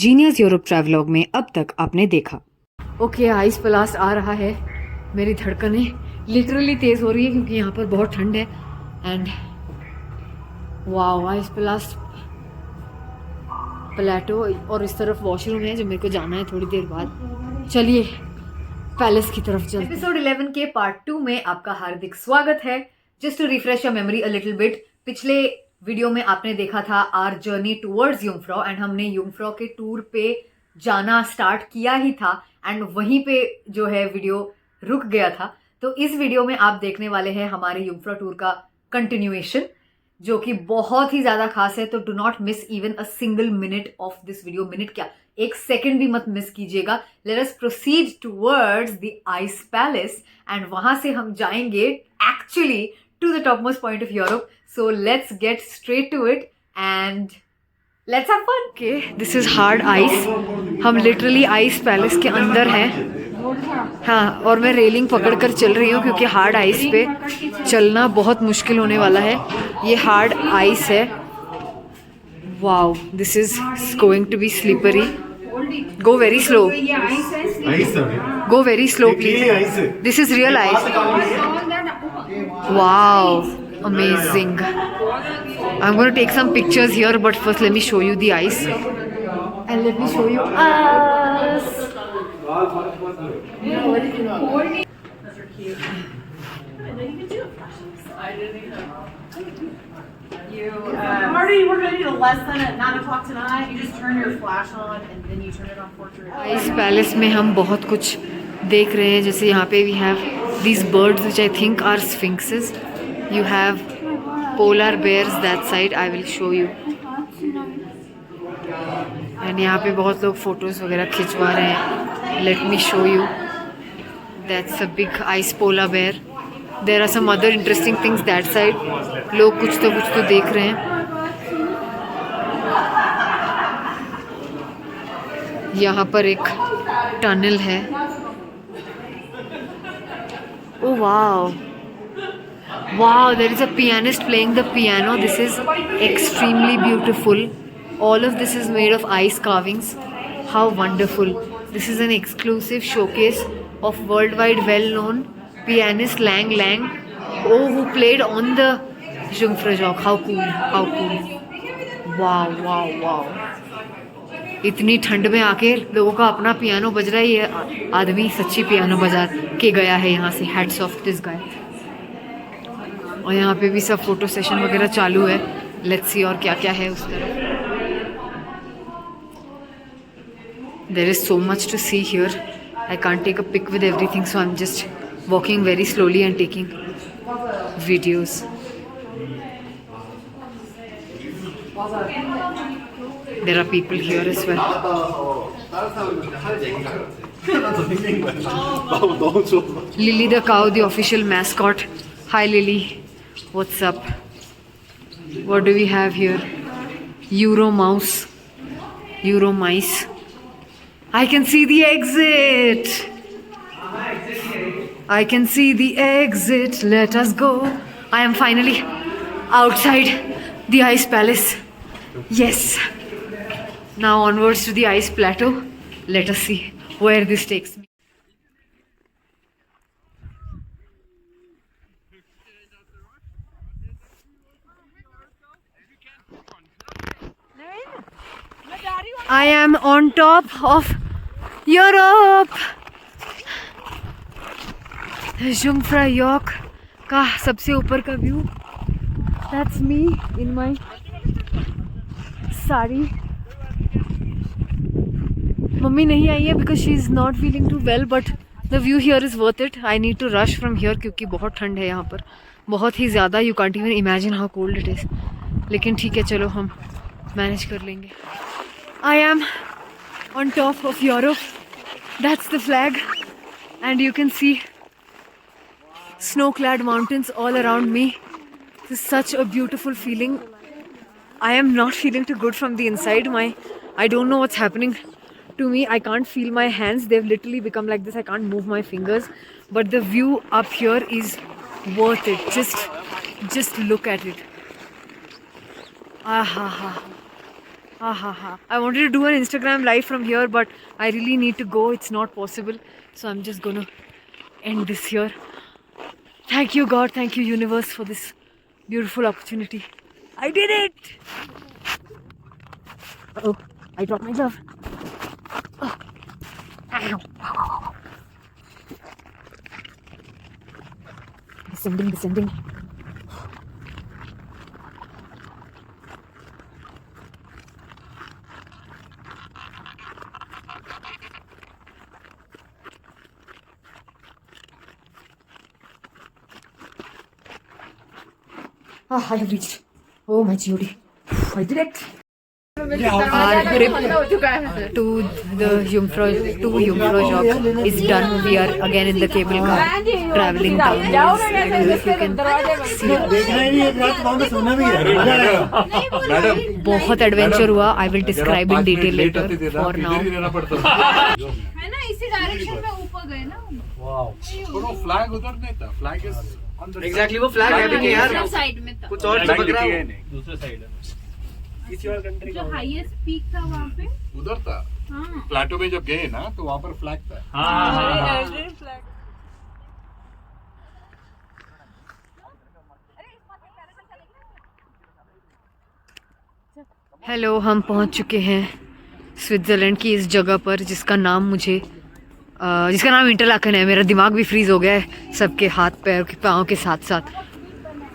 Genius Europe travelogue में अब तक आपने देखा। ओके, आइस ब्लास्ट आ रहा है। मेरी धड़कनें लिटरली तेज़ हो रही है क्योंकि यहाँ पर बहुत ठंड है। एंड वाओ, आइस ब्लास्ट प्लेटो, और इस तरफ वॉशरूम है जो मेरे को जाना है थोड़ी देर बाद। चलिए पैलेस की तरफ चलते हैं। एपिसोड 11 के पार्ट 2 में आपका हार्दिक स्वागत है। Just to refresh your memory a little bit, पिछले वीडियो में आपने देखा था our journey towards Jungfrau and हमने युंगफ्राउ के टूर पे जाना स्टार्ट किया ही था एंड वहीं पे जो है वीडियो रुक गया था। तो इस वीडियो में आप देखने वाले हैं हमारे युंगफ्राउ टूर का कंटिन्यूएशन, जो कि बहुत ही ज्यादा खास है। तो do not miss even a single minute of this video. Minute क्या, एक सेकंड भी मत मिस कीजिएगा। Let us proceed towards the ice palace and वहां से हम जाएंगे actually to the top most point of Europe. So let's get straight to it and let's have fun. Okay, this is hard ice. हम literally ice palace के अंदर हैं। हाँ, और मैं रेलिंग पकड़कर चल रही हूँ क्योंकि हार्ड आइस पे चलना बहुत मुश्किल होने वाला है। ये हार्ड आइस है। Wow, this is going to be slippery. Go very slow, go very slow please. This is real ice. Wow, amazing. I'm going to take some pictures here, but first let me show you the ice and let me show you us. Marty, we're going to do a lesson at 9 o'clock tonight. You just turn your flash on and then you turn it on for इस palace में हम बहुत कुछ देख रहे हैं। जैसे यहाँ पे we have these birds which I think are sphinxes. You have polar bears that side. I will show you. And यहाँ पे बहुत लोग फोटोज वगैरह खिंचवा रहे हैं। Let me show you. That's a big ice polar bear. There are some other interesting things that side. लोग कुछ तो देख रहे हैं। यहाँ पर एक टनल है। Oh wow. Wow, there is a pianist playing the piano. This is extremely beautiful. All of this is made of ice carvings. How wonderful. This is an exclusive showcase of worldwide well-known pianist Lang Lang. Oh, who played on the Jungfraujoch. How cool, how cool. Wow, wow, wow. इतनी ठंड में आके लोगों का अपना piano बज रहा है। ये आदमी सच्ची पियानो बजा के गया है यहाँ से। Hats off this guy. और यहाँ पे भी सब फोटो सेशन वगैरह चालू है। लेट्स सी और क्या क्या है उस तरफ। There is so much to see here. I can't take a pic with everything, so I am just walking very slowly and taking videos. There are people here as well. Lily the cow, the official mascot. Hi Lily, what's up? What do we have here? Euro mouse, Euro mice. I can see the exit. I can see the exit. Let us go. I am finally outside the ice palace. Yes. Now onwards to the ice plateau. Let us see where this takes me. I am on top of Europe. Jungfraujoch का सबसे ऊपर का view. That's me in my sari. Mummy नहीं आई है because she is not feeling too well, but the view here is worth it. I need to rush from here क्योंकि बहुत ठंड है यहाँ पर, बहुत ही ज़्यादा। You can't even imagine how cold it is. लेकिन ठीक है, चलो हम मैनेज कर लेंगे। I am on top of Europe, that's the flag and you can C snow clad mountains all around me. This is such a beautiful feeling. I am not feeling too good from the inside. I don't know what's happening to me. I can't feel my hands. They've literally become like this. I can't move my fingers. But the view up here is worth it. Just look at it. Ah ha ha. I wanted to do an Instagram live from here, but I really need to go. It's not possible. So I'm just gonna end this here. Thank you, God. Thank you, universe, for this beautiful opportunity. I did it! Oh, I dropped my glove. Oh. Ow. Descending. I have reached. Oh my God. I did it. Our trip to the Jungfrau Joch is done. We are again in the cable car traveling down. If you can see. बहुत adventure हुआ. I will describe in detail later. For now. है ना इसी direction में ऊपर गए ना. Wow. तो फ्लैग उधर नहीं था. फ्लैग इज एग्जैक्टली वो फ्लैग है भी यार. दूसरे साइड में था. कुछ और चमक रहा है. दूसरे साइड है. किसी और कंट्री जो हाईएस्ट पीक था वहाँ पे. उधर था. हाँ. प्लेटो में जब गए ना तो वहाँ पर फ्लैग था. हाँ. हेलो, हम पहुंच चुके हैं स्विट्ज़रलैंड की इस जगह पर जिसका नाम इंटरलाकन है. मेरा दिमाग भी फ्रीज हो गया है सबके हाथ पैर के पाँव के साथ साथ.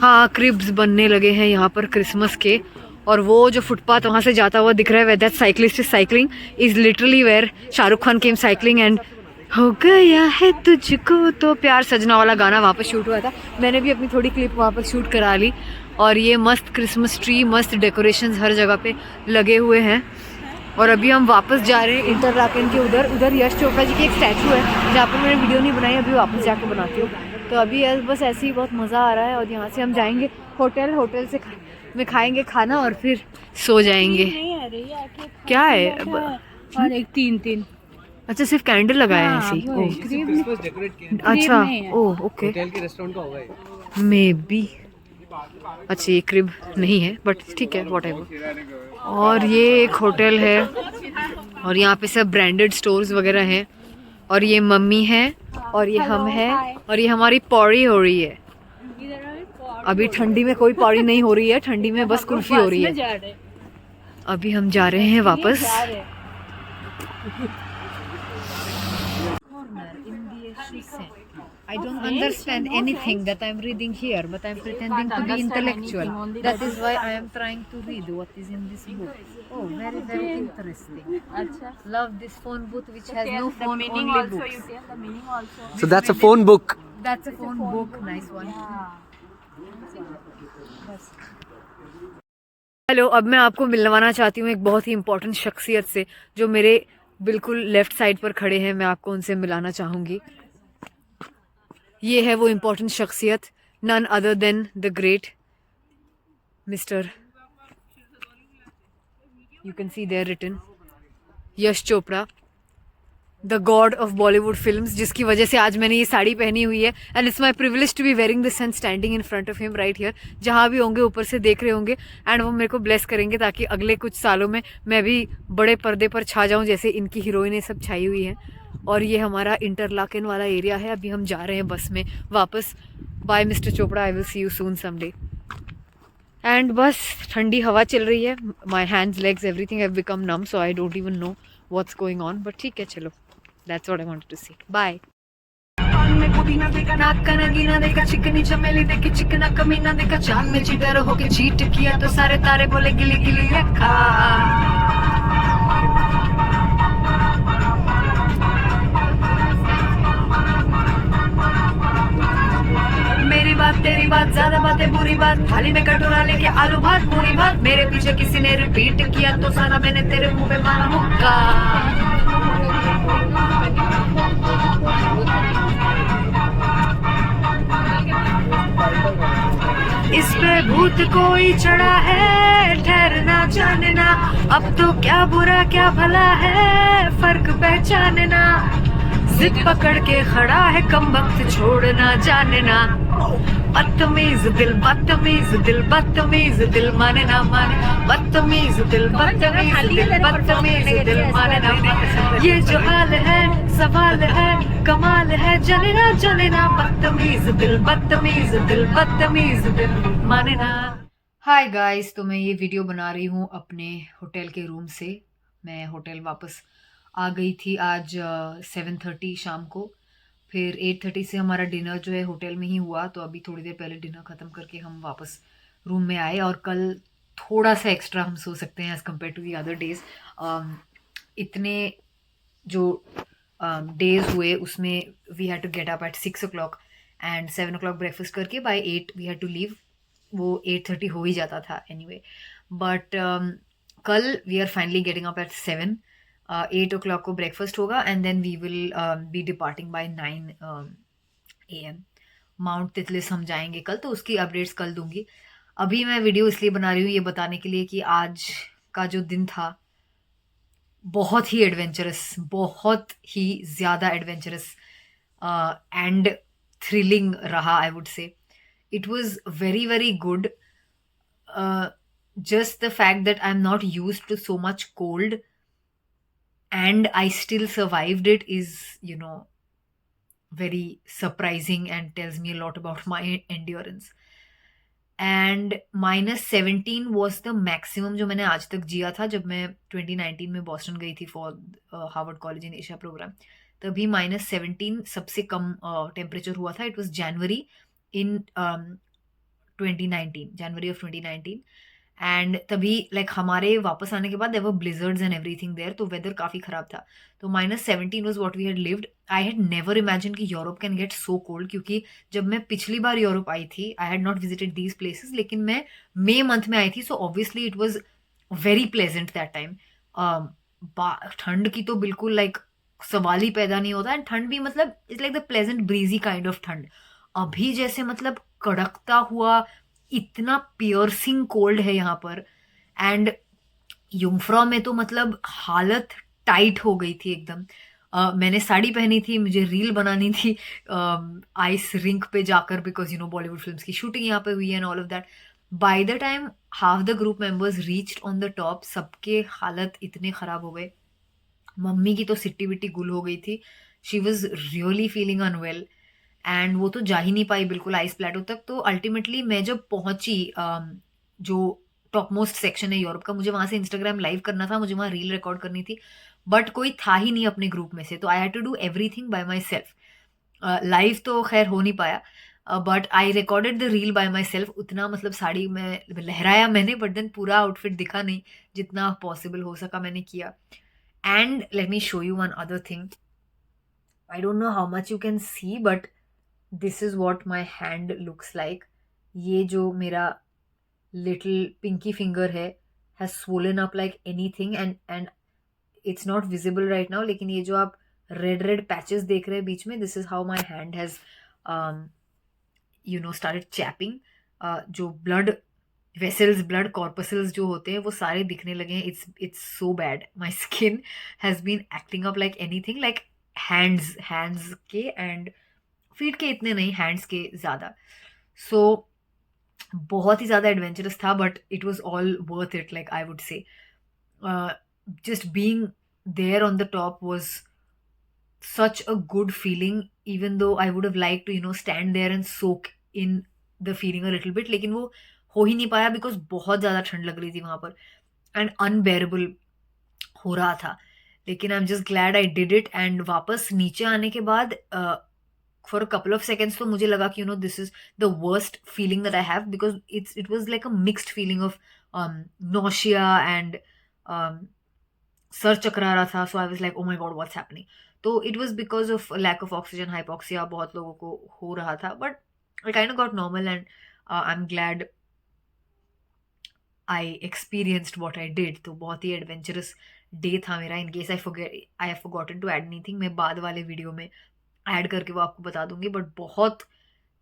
हाँ, क्रिब्स बनने लगे हैं यहाँ पर क्रिसमस के. और वो जो फुटपाथ वहाँ से जाता हुआ दिख रहा है, where that cyclist is cycling, is literally where Shahrukh Khan came cycling and हो गया है तुझको तो प्यार सजना वाला गाना वहाँ पर शूट हुआ था. मैंने भी अपनी थोड़ी क्लिप वहाँ पर शूट करा ली. और ये मस्त क्रिसमस ट्री, मस्त डेकोरेशंस हर जगह पे लगे हुए हैं. और अभी हम वापस जा रहे हैं इंटरलाकन के उधर यश चोपड़ा जी की एक स्टैचू है जहाँ पर मैंने वीडियो नहीं बनाई, अभी वापस जाके बनाती हूँ. तो अभी बस ऐसे ही बहुत मज़ा आ रहा है. और यहाँ से हम जाएंगे होटल से में खाएंगे खाना और फिर सो जाएंगे. क्या है और एक तीन. अच्छा, सिर्फ कैंडल लगाए हैं ऐसे ही. क्रिसमस डेकोरेट किया. अच्छा, ओह ओके. होटल के रेस्टोरेंट का होगा ये. May be. अच्छा, ये क्रिब नहीं है बट ठीक है, व्हाटएवर. और ये एक होटल है और यहाँ पे सब ब्रांडेड स्टोर्स वगैरह हैं. और ये मम्मी है और ये हम हैं और ये हमारी पौड़ी हो रही है. अभी ठंडी में कोई पौड़ी नहीं हो रही है, ठंडी में बस कुल्फी हो रही है. अभी हम जा रहे हैं वापस. I don't understand anything that I'm reading here, but I'm pretending to be intellectual. That is why I am trying to read what is in this book. Oh, very, very interesting. Love this phone booth which has no phone, only books. So that's a phone book. That's a phone book. Nice one. Hello, अब मैं आपको मिलवाना चाहती हूँ एक बहुत ही important शख्सियत से जो मेरे बिल्कुल लेफ्ट साइड पर खड़े हैं. मैं आपको उनसे मिलाना चाहूँगी. ये है वो इम्पोर्टेंट शख्सियत, none other than the great mister, you can see there written, Yash Chopra, the god of Bollywood films, जिसकी वजह से आज मैंने ये साड़ी पहनी हुई है. And it's my privilege to be wearing this and standing in front of him right here. जहाँ भी होंगे ऊपर से देख रहे होंगे एंड वो मेरे को ब्लेस करेंगे ताकि अगले कुछ सालों में मैं भी बड़े पर्दे पर छा जाऊँ जैसे इनकी हीरोइनें सब छाई हुई हैं. और ये हमारा इंटरलाकन वाला एरिया है. अभी हम जा रहे हैं बस में वापस. Bye mister Chopra, I will see you soon someday. And बस ठंडी हवा चल रही है. My hands, legs, everything have become numb, so I don't even know what's going on. But ठीक है, चलो, that's what I wanted to see. Bye. में पुदीना देखा, नाक का नगीना देखा, चिकनी चमेली देखी, चिकना कमीना देखा, चांद में चिटर होके चीट किया तो सारे तारे बोले गिली गिली रखा. मेरी बात तेरी बात, ज्यादा बातें बुरी बात, थाली में कटोरा लेके आलू भात पूरी बात, मेरे पीछे किसी ने रिपीट किया तो सारा मैंने तेरे मुंह पे मारा मुक्का. इस पे भूत कोई चढ़ा है, ठहरना जानना, अब तो क्या बुरा क्या भला है, फर्क पहचानना. जिद पकड़ के खड़ा है कम वक्त, छोड़ना जानना. बदतमीज दिल माने ना माने, बदतमीज दिल माने ना माने, ये जो हाल है सवाल है कमाल है, जले ना बदतमीज दिल माने ना। हाय गाइस, तो मैं ये वीडियो बना रही हूँ अपने होटल के रूम से। मैं होटल वापस आ गई थी आज 7:30 शाम को। फिर 8:30 से हमारा डिनर जो है होटल में ही हुआ, तो अभी थोड़ी देर पहले डिनर ख़त्म करके हम वापस रूम में आए। और कल थोड़ा सा एक्स्ट्रा हम सो सकते हैं as compare to the other days. इतने जो डेज हुए उसमें we had to get up at 6 o'clock and 7 o'clock breakfast करके by 8 we had to leave. वो 8:30 हो ही जाता था एनीवे, बट कल we are finally getting up at 7। 8 o'clock को ब्रेकफास्ट होगा and then we will be departing by 9 AM। Mount Titlis हम जाएंगे कल, तो उसकी अपडेट्स कल दूंगी। अभी मैं वीडियो इसलिए बना रही हूँ ये बताने के लिए कि आज का जो दिन था बहुत ही एडवेंचरस, बहुत ही ज़्यादा एडवेंचरस एंड थ्रिलिंग रहा। आई वुड से it was very very good. Just the fact that I'm not used to so much cold and I still survived it is, you know, very surprising and tells me a lot about my endurance. And -17 was the maximum जो मैंने आज तक जिया था। जब मैं 2019 में Boston गई थी for Harvard college in Asia program, तभी -17 सबसे कम टेम्परेचर हुआ था। It was January in 2019, January of 2019, and तभी लाइक हमारे वापस आने के बाद there were blizzards and everything there, तो वेदर काफ़ी ख़राब था। तो -17 was what we had lived. I had never imagine कि Europe can get so cold, क्योंकि जब मैं पिछली बार यूरोप आई थी I had not visited these places, लेकिन मैं मई मंथ में आई थी, so obviously it was very pleasant that time. ठंड की तो बिल्कुल लाइक सवाल ही पैदा नहीं होता, एंड ठंड भी मतलब it's like the pleasant breezy kind of ठंड। अभी जैसे मतलब कड़कता हुआ इतना पियर्सिंग कोल्ड है यहाँ पर। एंड युंगफ्रॉ में तो मतलब हालत टाइट हो गई थी एकदम। मैंने साड़ी पहनी थी, मुझे रील बनानी थी आइस रिंक पे जाकर, because you know Bollywood films की शूटिंग यहाँ पे हुई है and all of that. By the time half the group members reached on the top, सबके हालत इतने ख़राब हो गए। मम्मी की तो सिट्टी बिट्टी गुल हो गई थी, she was really feeling unwell, and वो तो जा ही नहीं पाई बिल्कुल आइस प्लेटो तक। तो अल्टीमेटली मैं जब पहुंची जो टॉप मोस्ट सेक्शन है यूरोप का, मुझे वहाँ से इंस्टाग्राम लाइव करना था, मुझे वहाँ रील रिकॉर्ड करनी थी, बट कोई था ही नहीं अपने ग्रुप में से, तो I had to do everything by myself. Live तो खैर हो नहीं पाया, but I recorded the reel by myself. उतना मतलब साड़ी में लहराया मैंने, बट देन पूरा आउटफिट दिखा नहीं, जितना पॉसिबल हो सका मैंने किया। And let me show you one other thing. I don't know how much you can C, but this is what my hand looks like. ये जो मेरा लिटिल पिंकी फिंगर है has swollen up like any thing, and it's not visible right now, लेकिन ये जो आप red red patches देख रहे हैं बीच में, this is how my hand has you know started chapping. जो ब्लड वेसल्स, ब्लड कॉर्पसल्स जो होते हैं वो सारे दिखने लगे हैं। It's so bad, my skin has been acting up like anything, like hands के एंड फीट के इतने नहीं, हैंड्स के ज़्यादा। सो बहुत ही ज़्यादा एडवेंचरस था, but it was all worth it, like I would say. Just being there on the top was such a good feeling, even though I would have like to you know stand there and soak in the feeling a little bit, लेकिन वो हो ही नहीं पाया because बहुत ज़्यादा ठंड लग रही थी वहाँ पर एंड अनबेरेबल हो रहा था। लेकिन I am just glad I did it. And वापस नीचे आने के बाद for a couple of seconds तो मुझे लगा कि you know this is the worst feeling that I have, because it was like a mixed feeling of nausea and सर चकरा रहा था। So I was like oh my god what's happening. तो it was because of lack of oxygen, hypoxia बहुत लोगों को हो रहा था, but I kind of got normal and I am glad I experienced what I did. तो बहुत ही एडवेंचरस डे था मेरा। In case I have forgotten to add anything, मैं बाद वाले वीडियो में ऐड करके वो आपको बता दूंगी, बट बहुत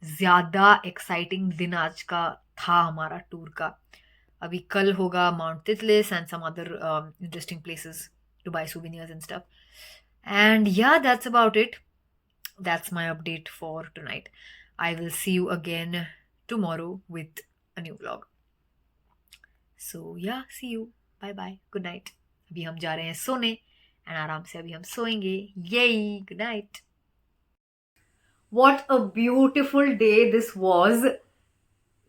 ज़्यादा एक्साइटिंग दिन आज का था हमारा टूर का। अभी कल होगा mount Titlis and some other interesting places to buy souvenirs and stuff. And yeah, that's about it. That's my update for tonight. I will see you again tomorrow with a new vlog. So yeah, see you. Bye bye. Good night. अभी हम जा रहे हैं सोने and आराम से अभी हम सोएंगे. Yay! Good night. What a beautiful day this was.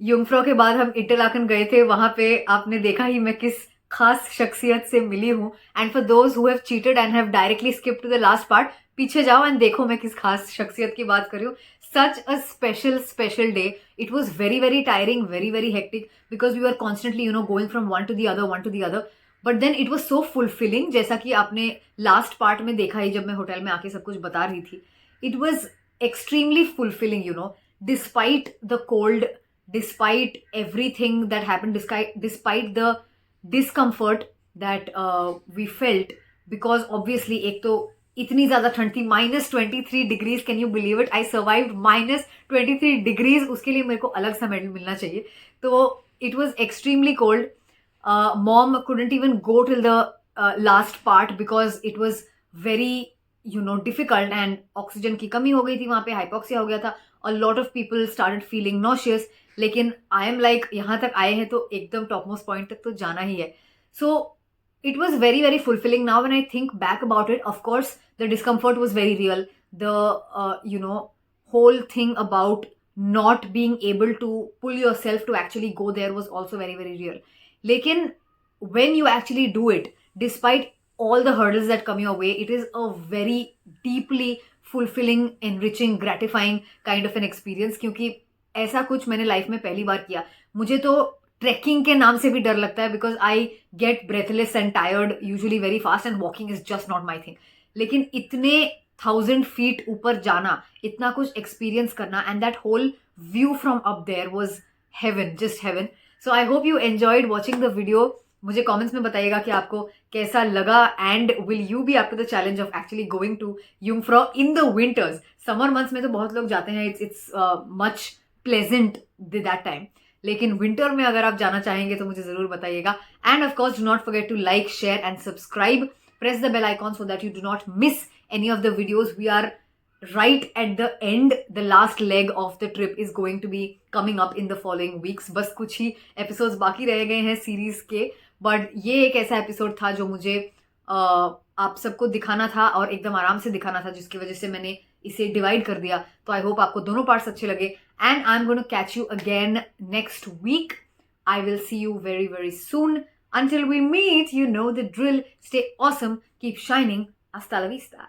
युंगफ्रॉ के बाद हम इंटरलाकन गए थे. वहां पे आपने देखा ही मैं किस खास शख्सियत से मिली हूँ. And for those who have cheated and have directly skip to the last part, पीछे जाओ एंड देखो मैं किस खास शख्सियत की बात कर रही हूँ. Such a special day. It was very tiring, very hectic because we were constantly, going from one to the other. But then it was so fulfilling, जैसा कि आपने लास्ट पार्ट में देखा ही जब मैं होटल में आके सब कुछ बता रही थी. It was extremely fulfilling, despite the cold, despite everything that happened, despite the discomfort that we felt, because obviously एक तो इतनी ज़्यादा ठंड थी. -23 degrees. Can you believe it? I survived -23 degrees. उसके लिए मेरे को अलग सा मेडल मिलना चाहिए. तो it was extremely cold. Mom couldn't even go till the last part because it was very difficult and oxygen की कमी हो गई थी वहाँ पे. हाइपोक्सिया हो गया था. A lot of people started feeling nauseous. लेकिन आई एम लाइक यहाँ तक आए हैं तो एकदम टॉप मोस्ट पॉइंट तक तो जाना ही है. सो it was very fulfilling. Now when I think back about it, of course the discomfort was very real. The whole thing about not being able to pull yourself to actually go there was also very real. Lekin when you actually do it, despite all the hurdles that come your way, it is a very deeply fulfilling, enriching, gratifying kind of an experience. क्योंकि ऐसा कुछ मैंने life में पहली बार किया. मुझे तो trekking के नाम से भी डर लगता है because I get breathless and tired usually very fast and walking is just not my thing. लेकिन इतने 1000 फीट ऊपर जाना, इतना कुछ एक्सपीरियंस करना and that whole view from up there was heaven, just heaven. So I hope you enjoyed watching the video. मुझे comments में बताइएगा कि आपको कैसा लगा and will you be up to the challenge of actually going to Jungfrau in the winters. Summer months में तो बहुत लोग जाते हैं. It's much pleasant that time. लेकिन विंटर में अगर आप जाना चाहेंगे तो मुझे जरूर बताइएगा. And of course do not forget to like, share and subscribe. Press the bell icon so that you do not miss any of the videos. We are right at the end. The last leg of the trip is going to be coming up in the following weeks. बस कुछ ही episodes बाकी रह गए हैं series के. But ये एक ऐसा एपिसोड था जो मुझे आप सबको दिखाना था और एकदम आराम से दिखाना था, जिसकी वजह से मैंने इसे डिवाइड कर दिया. तो आई होप आपको दोनों पार्ट्स अच्छे लगे. And I am going to catch you again next week. I will see you very soon. Until we meet, you know the drill. Stay awesome. Keep shining. Hasta la vista.